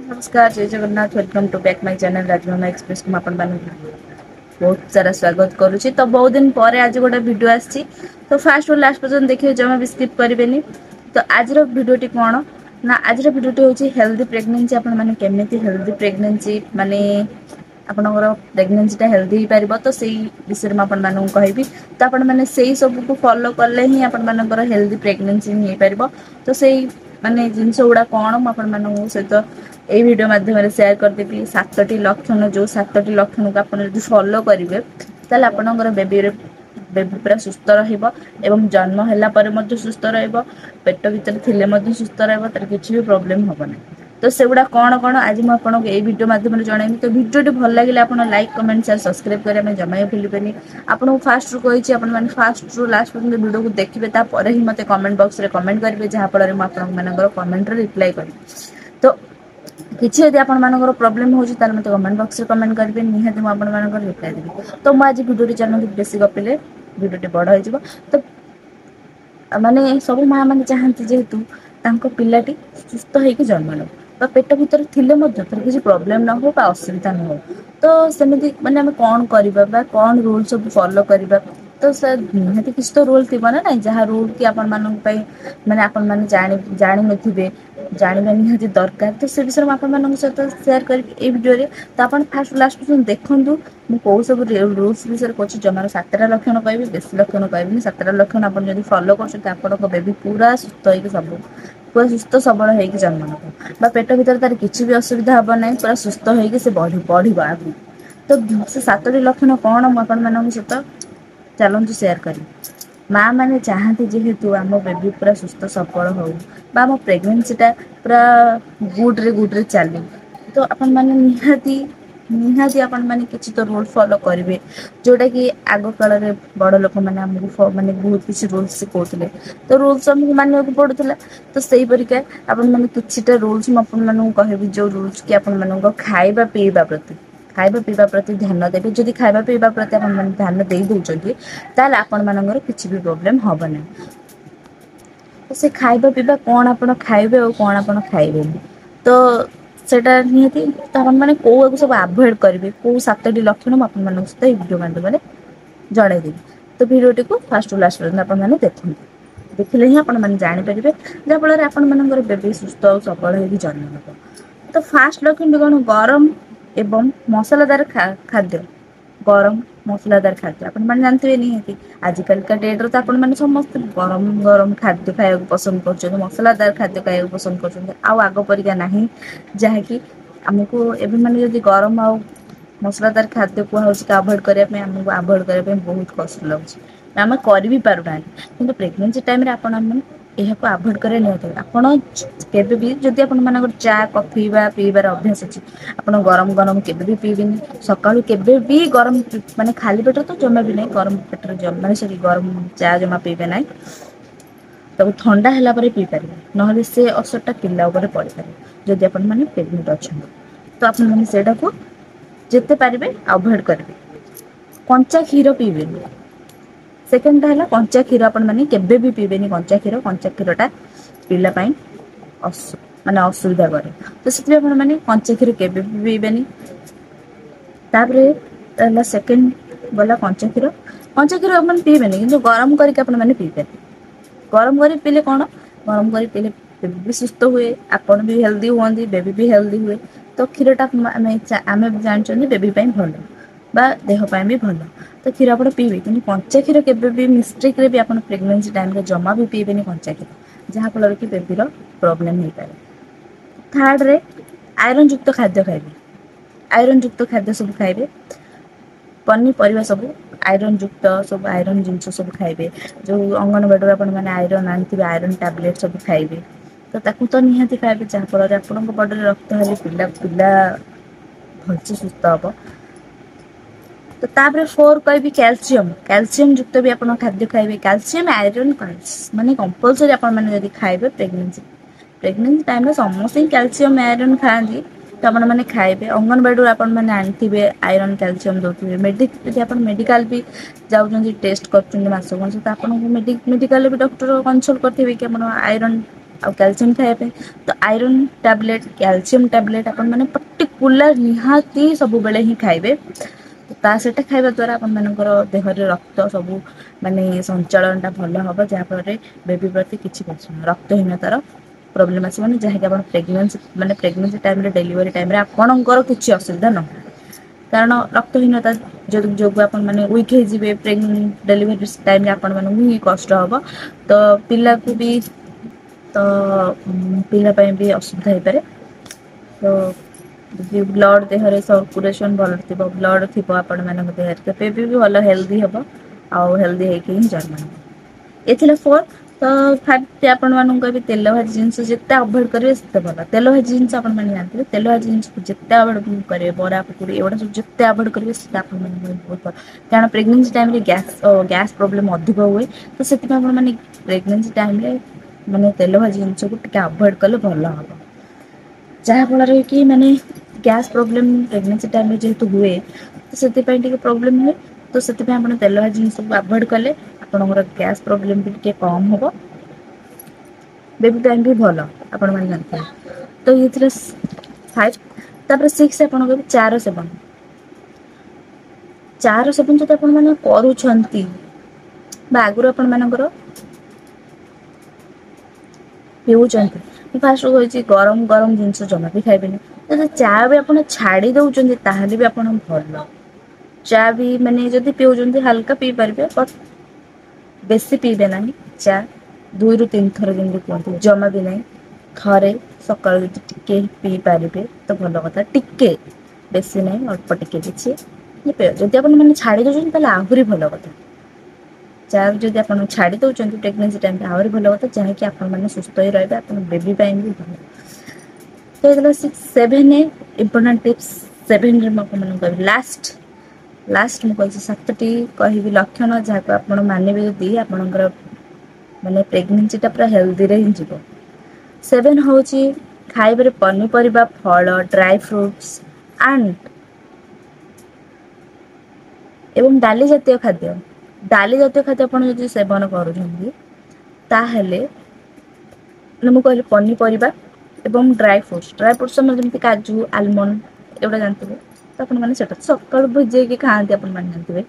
नमस्कार जय Jagannath welcome to back my channel Rajmama express को आपण बहुत सारा स्वागत करुच्ची। तो बहुत दिन पर आज गोटे वीडियो आसी तो फास्ट और लास्ट पर्यंत देखिए जमा भी स्किप करेंगे। तो आज वीडियोटी कौन ना आज वीडियोटी हूँ हेल्दी प्रेगनेंसी आपण माने केमिति हेल्दी प्रेगनेंसी माने आपनकर प्रेगनेंसीटा हेल्दी हो पार तो से विषय में आपण मानू कहबी। तो आपण मैंने से सब को फॉलो कले ही आपण मानकर हेल्दी प्रेगनेंसी हो पार। तो से माने जिनस गुड़ा कौन मुझे सहित ये वीडियो माध्यम शेयर करदेवी 7टी लक्षण जो 7टी लक्षण को आप फॉलो करेंगे ताल आपणकर बेबी बेबी पूरा सुस्थ एवं जन्म है सुस्थ पेट भीतर थिले सुस्थ तार किसी भी प्रोब्लेम हम ना। तो सेगुड़ा कौन कौन आज मुझे ये वीडियो माध्यम जनइबी। तो वीडियो भल लगे आप लाइक कमेंट शेयर सब्सक्राइब करें जमा भूलें। आपको फास्ट रू कही फास्ट रू लास्ट पर्यटन वीडियो को देखिए तापर ही मत कमेंट बॉक्स में कमेंट करेंगे जहाँफल मुझे कमेंट रिप्लाई करी। तो किसी यदि आपंकर प्रोब्लेम हो मत कमेंट बॉक्स में कमेंट करेंगे निहाती मुझे रिप्लाई देवी। तो मुझे आज वीडियो चैनल बेसी गपिले वीडियो बड़ हो तो माने सब माँ मैंने चाहती जेहेतु पिलाटी सुस्थ होकर जन्म लो पेट भीतर थिले किसी प्रोब्लेम न हो असुविधा न हो। तो सेमती माने आम कौन करवा कौन रूल सब फॉलो करवा तो सर निहाती किसी तो रूल थी ना ना जहाँ रूल कि आपण माने आपण माने जानी नथिबे जानवा निहाती दरकार। तो से विषय में सहित शेयर करी वीडियो रे। तो आप फास्ट लास्ट देखूँ मुझे कौ सब रूल्स विषय कह जमार 7टा लक्षण कहबी बेसी लक्षण कहबी 7टा लक्षण आप फॉलो कर बेबी पूरा सुस्थ हो सब पूरा सुस्थ सबल होगी जन्म ना पेट भीतर तार किसी भी असुविधा हम ना पूरा सुस्थ होगी से बढ़ आगे। तो से 7टी लक्षण कौन मुझे सहित चलतु शेयर करी। माँ मैंने चाहती जेहेतु आम बेबी पूरा सुस्थ सबल हो प्रेगनेंसीटा पूरा गुड्रे चले। तो आपण मैंने निहाती आपण मैंने किसी तो रूल फॉलो करेंगे जोटा कि आग काल बड़ लोक मैंने आमको माने बहुत किसी रूल्स सिखाते। तो रूल्स आमको मानने को पड़ूला। तो सही परिका आपण मैंने किछिटा रूल्स मुझे कहबी जो रूल्स कि आपण खाइबा पीवा प्रति खाइबा पीवा प्रति ध्यान देवे। जदि खाइबा पीवा प्रति ध्यान दे दौरान ताल आपण मानकर किसी भी प्रोब्लेम हम ना। तो से खाइबा पीवा कौन आप खाइबे और कौन आप खाइबे तो सेटा निहाती तो आप मैंने कौ सब आभोएड करेंगे कौ 7टी लक्षण मुझे सहित वीडियो माध्यम जनईदेवी। तो वीडियोटी को फास्ट टू लास्ट पर्यटन आपने देखते देखिले ही आपने जानीपारे जहाँफल आपर बेबी सुस्थ और सबल हो जन्म हो। तो फास्ट लक्षण कौन गरम एवं मसलादार खाद्य गरम मसलादार खाद्य आप जानते निहाती आजिकल का डेट्रे तो आपने समस्त गरम गरम खाद्य खाया पसंद कर मसलादार खाद्य खाया पसंद कर आग परिका ना जहाँकि आमको एवं मैंने जब गरम आ मसलादार खाद्य कहुच अभोड करने आमको अभोड करने बहुत कष्ट लगुच आम कर भी पारना कि प्रेगनेंसी टाइम यहाँ अभोड कर आपड़ भी जदि आप चा कॉफी पीबार अभ्यास अच्छी आप गरम गरम केवे पीबेनि सका भी गरम माने खाली पेट तो जमा भी नहीं गरम पेट माने सॉरी गरम चा जमा पीबे ना तब ठंडा है पी पारे ना से असरटा पिला पड़ पारे जदि आप प्रेगनेंट अच्छा। तो आपको जिते पारे अभोड करेंगे कंचा क्षीर पीबे। सेकेंडटा है कंचा क्षीर आपने केवे भी पीबेनि कंचा क्षीरटा पिला माने असुविधा करे। तो से मैंने कंचा क्षीर केवे भी पीबेनि। तापर सेकेंड गला कंचा क्षीर आप पीबेनि कि गरम करके पीपे गरम कर पीले कौन गरम कर पीले बेबी भी सुस्थ हुए आपन भी हेल्दी हुए बेबी भी हेल्दी हुए। तो क्षीरटा आम जानते बेबी भल बा देहपाई भी भल। तो क्षीर आप पीबे कि कंचा क्षीर के मिस्टेक भी आप प्रेगनेंसी टाइम जमा भी पीबेनि कंचा क्षीर जहाँफल कि बेबीर प्रोब्लेम हो पाए। थर्ड रे आयरन युक्त खाद्य खाइबे आयरन युक्त खाद्य सब खाइबे पनीपरिया सब आयरन युक्त सब आयरन जिनस सब खाइबे जो अंगनवाड़ी आपने आयरन आनी आयरन टैबलेट सब खाइबे। तो ताकू तो निहाती खाइबे जहाँफल आपण बॉडी रक्त हेल्ली पिला पिला भलसे सुस्थ हम। तो तापर 4 कह कैल्शियम युक्त भी आप खाद्य खाइबे कैल्शियम आयरन माने कंपलसरी आप खाइबे प्रेगनेंसी टाइम समस्त कैल्शियम आयरन खाती तो आपने खाइबे अंगनवाड़ी आपने आनी आयरन कैल्शियम दौरे मेडिकल भी जाऊँच टेस्ट कर मास तो आपको मेडिकल भी डॉक्टर कंसल्ट करेंगे कि आयरन ଆଉ କ୍ୟାଲସିୟମ ଖାଇବା ପାଇଁ। ତ ଆଇରନ୍ ଟ୍ୟାବଲେଟ୍ କ୍ୟାଲସିୟମ ଟ୍ୟାବଲେଟ୍ ଆପଣ ମାନେ ପର୍ଟିକୁଲାର ନିହାତି ସବୁବେଳେ ହିଁ ଖାଇବେ। ତା ସହିତ ଖାଇବା ଦ୍ଵାରା ଆପଣ ମାନଙ୍କର ଦେହରେ ରକ୍ତ ସବୁ ମାନେ ସଞ୍ଚାଳନ ଟା ଭଲ ହବ, ଯାହା ଫଳରେ ବେବି ପ୍ରତି କିଛି ରକ୍ତହୀନତାର ପ୍ରୋବ୍ଲେମ ଆସିବନି, ଯାହାକି ଆପଣ ପ୍ରେଗନେନ୍ସି ଟାଇମରେ ଡେଲିଭରି ଟାଇମରେ ଆପଣଙ୍କର କିଛି ଅସୁବିଧା ନ ହବ। କାରଣ ରକ୍ତହୀନତା ଯୋଗୁ ଆପଣ ମାନେ ୱିକ୍ ହେଇଯିବେ, ଡେଲିଭରି ଟାଇମରେ ଆପଣ ମାନଙ୍କୁ ହିଁ କଷ୍ଟ ହବ। ତ ପିଲାକୁ ବି ତ ପିଲା ପାଇଁ ବି ଅସୁବିଧା ହେଇପାରେ। ତ ଯଦି ବ୍ଲଡ଼ ଦେହରେ ସରକୁଲେସନ ଭଲ ଥିବ, ବ୍ଲଡ଼ ଥିବ ଆପଣ ମାନଙ୍କ ଦେହରେ, ତ ବେବି ବି ଭଲ ହେଲ୍ଦି ହବ ଆଉ ହେଲ୍ଦି ହେଇକି ହିଁ ଜନ୍ମ ନେବ। ଏ ଥିଲା 4। ତ 5 ଆପଣ ମାନଙ୍କୁ କହିବି ତେଲ ଭାଜି ଜିନିଷ ଯେତେ ଆଭଏଡ୍ କରିବେ ସେତେ ଭଲ। ତେଲ ଭାଜି ଜିନିଷ ଆପଣ ମାନେ ଜାଣିଥିବେ, ତେଲ ଭାଜି ଜିନିଷକୁ ଯେତେ ଆଭଏଡ୍ କରିବେ, ବରା ପକୁଡ଼ି ଏଗୁଡ଼ା ସବୁ ଯେତେ ଆଭଏଡ୍ କରିବେ ସେତେ ଆପଣ ମାନଙ୍କ ପାଇଁ ବହୁତ ଭଲ। କାରଣ ପ୍ରେଗନେନ୍ସି ଟାଇମରେ ଗ୍ୟାସ୍ ପ୍ରୋବ୍ଲେମ ଅଧିକ ହୁଏ। ତ ସେଥିପାଇଁ ଆପଣ ମାନେ ପ୍ରେଗନେନ୍ସି ଟାଇମରେ ମାନେ ତେଲ ଭାଜି ଜିନିଷକୁ ଟିକେ ଆଭଏଡ୍ କଲେ ଭଲ ହବ। ଯାହା ଫଳରେ କି ମାନେ ଗ୍ୟାସ୍ ପ୍ରୋବ୍ଲେମ ପ୍ରେଗନେନ୍ସି ଟାଇମରେ ଯେହେତୁ ହୁଏ, ତ ସେଥିପାଇଁ ଟିକେ ପ୍ରୋବ୍ଲେମ ହୁଏ। ତ ସେଥିପାଇଁ ଆପଣ ତେଲ ଭାଜି ଜିନିଷକୁ ଆଭଏଡ୍ କଲେ ଆପଣଙ୍କର ଗ୍ୟାସ୍ ପ୍ରୋବ୍ଲେମ ବି ଟିକେ କମ୍ ହବ। ବେବି ପାଇଁ ବି ଭଲ ଆପଣ ମାନେ ଜାଣିଥିବେ। ତ ଇଏ ଥିଲା 5। ତାପରେ 6 ଆପଣ କହିବେ ଚା ର ସେବନ। ଚା ର ସେବନ ଯଦି ଆପଣ ମାନେ କରୁଛନ୍ତି ବା ଆଗରୁ ଆପଣ ମାନଙ୍କର ପିଉଛନ୍ତି, ମୁଁ ଫାଷ୍ଟ କହିଛି ଗରମ ଗରମ ଜିନିଷ ଜମା ବି ଖାଇବେନି। ଯଦି ଚା ବି ଆପଣ ଛାଡି ଦଉଛନ୍ତି ତାହେଲେ ବି ଆପଣ ଭଲ। ଚା ବି ମାନେ ଯଦି ପିଉଛନ୍ତି ହାଲକା ପିଇ ପାରିବେ, ବଟ୍ ବେଶୀ ପିଇବେ ନାହିଁ ଚା। 2ରୁ 3 ଥର ଯେମିତି କୁହନ୍ତି, ଜମା ବି ନାହିଁ। ଥରେ ସକାଳୁ ଯଦି ଟିକେ ପିଇ ପାରିବେ ତ ଭଲ କଥା, ଟିକେ ବେଶୀ ନାହିଁ ଅଳ୍ପ ଟିକେ କିଛି। ଯଦି ଆପଣ ମାନେ ଛାଡି ଦଉଛନ୍ତି ତାହେଲେ ଆହୁରି ଭଲ କଥା। ଚା ଯଦି ଆପଣ ଛାଡି ଦଉଛନ୍ତି ପ୍ରେଗନେନ୍ସି ଟାଇମରେ ଆହୁରି ଭଲ କଥା, ଯାହାକି ଆପଣ ମାନେ ସୁସ୍ଥ ହି ରହିବେ, ଆପଣ ବେବି ପାଇଁ ବି ଭଲ। ତ ହେଇଗଲା 6। 7 ଇମ୍ପୋର୍ଟାଣ୍ଟ ଟିପ୍ସ। 7ରେ ମୁଁ ଆପଣଙ୍କୁ କହିବି ଲାଷ୍ଟ ମୁଁ କହିଛି 7ଟି କହିବି ଲକ୍ଷଣ, ଯାହାକୁ ଆପଣ ମାନିବେ ଯଦି ଆପଣଙ୍କର ମାନେ ପ୍ରେଗନେନ୍ସି ଟା ପୁରା ହେଲ୍ଦିରେ ହିଁ ଯିବ। 7 ହଉଛି ଖାଇବାରେ ପନିପରିବା, ଫଳ, ଡ୍ରାଏ ଫ୍ରୁଟସ୍ ଆଣ୍ଡ ଏବଂ ଡାଲି ଜାତୀୟ ଖାଦ୍ୟ। ଡାଲି ଜାତୀୟ ଖାଦ୍ୟ ଆପଣ ଯଦି ସେବନ କରୁଛନ୍ତି ତାହେଲେ ମୁଁ କହିଲି ପନିପରିବା ଏବଂ ଡ୍ରାଏ ଫ୍ରୁଟ୍ସ ଆମର ଯେମିତି କାଜୁ, ଆଲମଣ୍ଡ ଏଗୁଡା ଜାଣିଥିବେ। ତ ଆପଣ ମାନେ ସେଟା ସକାଳୁ ଭିଜେଇକି ଖାଆନ୍ତି ଆପଣ ମାନେ ଜାଣିଥିବେ।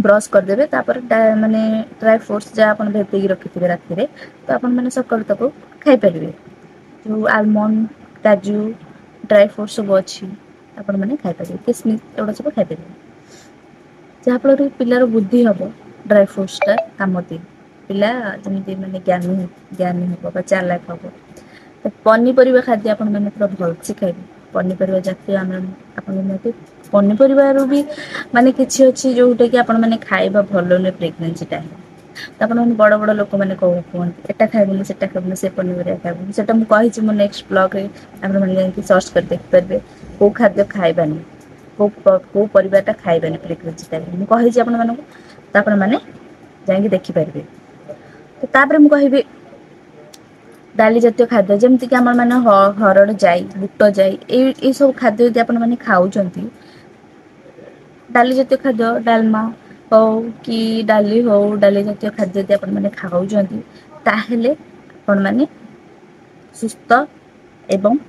ବ୍ରସ୍ କରିଦେବେ, ତାପରେ ମାନେ ଡ୍ରାଏ ଫ୍ରୁଟ୍ସ ଯାହା ଆପଣ ଭେଦେଇକି ରଖିଥିବେ ରାତିରେ, ତ ଆପଣ ମାନେ ସକାଳୁ ତାକୁ ଖାଇପାରିବେ। ଯୋଉ ଆଲମଣ୍ଡ, କାଜୁ, ଡ୍ରାଇ ଫ୍ରୁଟ୍ସ ସବୁ ଅଛି ଆପଣ ମାନେ ଖାଇପାରିବେ। କିସମିସ୍ ଏଗୁଡା ସବୁ ଖାଇପାରିବେ। ଯାହାଫଳରେ ପିଲାର ବୃଦ୍ଧି ହବ, ଡ୍ରାଇ ଫ୍ରୁଟ୍ସ ଟା କାମ ଦିଏ। ପିଲା ଯେମିତି ମାନେ ଜ୍ଞାନୀ ହବ ବା ଚାଲାକ ହବ। ପନିପରିବା ଖାଦ୍ୟ ଆପଣ ମାନେ ପୁରା ଭଲସେ ଖାଇବେ। ପନିପରିବା ଜାତୀୟ ଆମେ ଆପଣ ନିହାତି ପନିପରିବାରୁ ବି ମାନେ କିଛି ଅଛି ଯୋଉଟା କି ଆପଣ ମାନେ ଖାଇବା ଭଲ ନୁହେଁ ପ୍ରେଗନେନ୍ସି ଟାଇମରେ। ଆପଣ ମାନେ ବଡ ବଡ ଲୋକମାନେ କୁହନ୍ତି ଏଟା ଖାଇବୁନି, ସେଟା ଖାଇବୁନି, ସେ ପନିପରିବା ଖାଇବୁନି। ସେଟା ମୁଁ କହିଛି ମୋ ନେକ୍ସଟ ବ୍ଲଗରେ ଆପଣ ମାନେ ଯାଇକି ସର୍ଚ୍ଚ କରି ଦେଖିପାରିବେ। କୋଉ ଖାଦ୍ୟ ଖାଇବାନି, କୋଉ ପରିବାଟା ଖାଇବାନି ପ୍ରେଗନେନ୍ସି ଟାଇମରେ, ମୁଁ କହିଛି ଆପଣ ମାନଙ୍କୁ। ତ ଆପଣ ମାନେ ଯାଇକି ଦେଖିପାରିବେ। ତ ତାପରେ ମୁଁ କହିବି ଡାଲି ଜାତୀୟ ଖାଦ୍ୟ ଯେମିତିକି ଆମର ମାନେ ହରଡ ଜାଇ, ବୁଟ ଜାଇ ଏଇ ସବୁ ଖାଦ୍ୟ ଯଦି ଆପଣ ମାନେ ଖାଉଛନ୍ତି ଡାଲି ଜାତୀୟ ଖାଦ୍ୟ ଡାଲମା ହଉ କି ଡାଲି ହଉ, ଡାଲି ଜାତୀୟ ଖାଦ୍ୟ ଯଦି ଆପଣ ମାନେ ଖାଉଛନ୍ତି ତାହେଲେ ଆପଣମାନେ ସୁସ୍ଥ ଏବଂ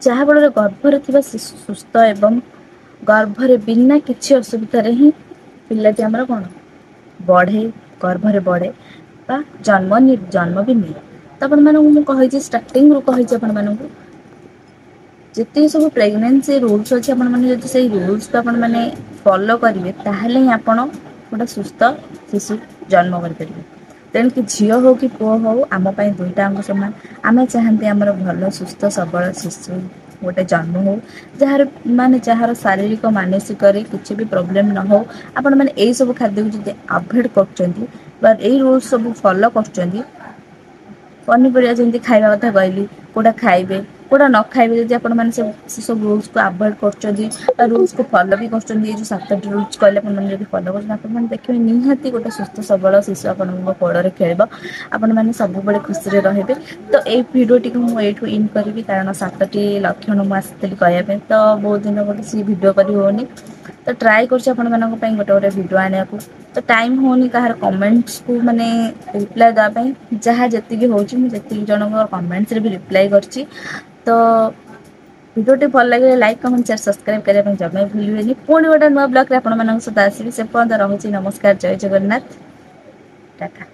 ଯାହାଫଳରେ ଗର୍ଭରେ ଥିବା ଶିଶୁ ସୁସ୍ଥ ଏବଂ ଗର୍ଭରେ ବିନା କିଛି ଅସୁବିଧାରେ ହିଁ ପିଲାଟି ଆମର କଣ ବଢେ, ଗର୍ଭରେ ବଢେ ବା ଜନ୍ମ ବି ନିଏ। ତ ଆପଣ ମାନଙ୍କୁ ମୁଁ କହିଛି ଷ୍ଟାର୍ଟିଂରୁ କହିଛି ଆପଣ ମାନଙ୍କୁ ଯେତିକି ସବୁ ପ୍ରେଗନେନ୍ସି ରୁଲସ ଅଛି ଆପଣ ମାନେ ଯଦି ସେଇ ରୁଲସକୁ ଆପଣ ମାନେ ଫଲୋ କରିବେ ତାହେଲେ ହିଁ ଆପଣ ଗୋଟେ ସୁସ୍ଥ ଶିଶୁ ଜନ୍ମ କରିପାରିବେ। ତେଣିକି ଝିଅ ହଉ କି ପୁଅ ହଉ ଆମ ପାଇଁ ଦୁଇଟା ଙ୍କ ସମାନ। ଆମେ ଚାହାନ୍ତି ଆମର ଭଲ ସୁସ୍ଥ ସବଳ ଶିଶୁ ଗୋଟେ ଜନ୍ମ ହଉ। ଯାହାର ଶାରୀରିକ ମାନସିକରେ କିଛି ବି ପ୍ରୋବ୍ଲେମ ନ ହଉ। ଆପଣ ମାନେ ଏଇ ସବୁ ଖାଦ୍ୟକୁ ଯଦି ଆଭଏଡ କରୁଛନ୍ତି ବା ଏଇ ରୁଲ ସବୁ ଫଲୋ କରୁଛନ୍ତି ପନିପରିବା ଯେମିତି ଖାଇବା କଥା କହିଲି କୋଉଟା ଖାଇବେ କୋଉଟା ନ ଖାଇବେ ଯଦି ଆପଣ ମାନେ ସେ ସବୁ ରୁଲସକୁ ଆଭଏଡ୍ କରୁଛନ୍ତି ବା ରୁଲସକୁ ଫଲୋ ବି କରୁଛନ୍ତି ଏଇ ଯୋଉ 7ଟି ରୁଲସ କହିଲେ ଆପଣ ମାନେ ଯଦି ଫଲୋ କରୁଛନ୍ତି ଆପଣ ମାନେ ଦେଖିବେ ନିହାତି ଗୋଟେ ସୁସ୍ଥ ସବଳ ଶିଶୁ ଆପଣଙ୍କ କୋଳରେ ଖେଳିବ। ଆପଣ ମାନେ ସବୁବେଳେ ଖୁସିରେ ରହିବେ। ତ ଏଇ ଭିଡିଓଟିକୁ ମୁଁ ଏଇଠୁ ଇନ୍ କରିବି କାରଣ 7ଟି ଲକ୍ଷଣ ମୁଁ ଆସିଥିଲି କହିବା ପାଇଁ। ତ ବହୁତ ଦିନ ଗୋଟେ ଭିଡିଓ କରି ହଉନି तो ट्राए कर गोटे गोटे भिड आने को तो टाइम होनी कहार कमेंट्स को माने रिप्लाई देवाई जहाँ जी होती जन कमेंट्स भी रिप्लाई करची तो भिडियोटी भल लगे लाइक कमेंट शेयर सब्सक्राइब करने जमा भूलिए पुणी गोटे नुआ ब्लॉग रे आपण सहित आसबि से पर्यंत रहुछि नमस्कार जय जगन्नाथ टाटा।